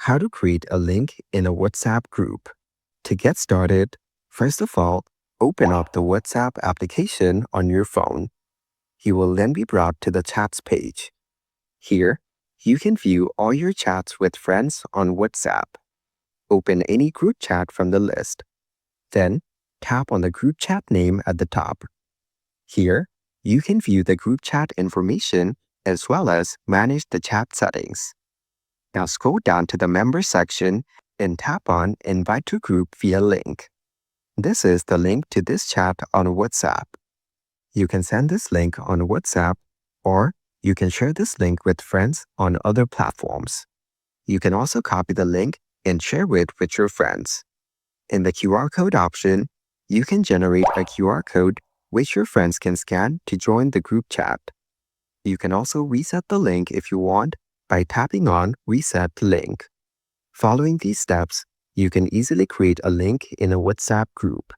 How to create a link in a WhatsApp group. To get started, first of all, open up the WhatsApp application on your phone. You will then be brought to the chats page. Here, you can view all your chats with friends on WhatsApp. Open any group chat from the list. Then, tap on the group chat name at the top. Here, you can view the group chat information as well as manage the chat settings. Now scroll down to the Members section and tap on Invite to Group via link. This is the link to this chat on WhatsApp. You can send this link on WhatsApp, or you can share this link with friends on other platforms. You can also copy the link and share it with your friends. In the QR code option, you can generate a QR code which your friends can scan to join the group chat. You can also reset the link if you want by tapping on Reset Link. Following these steps, you can easily create a link in a WhatsApp group.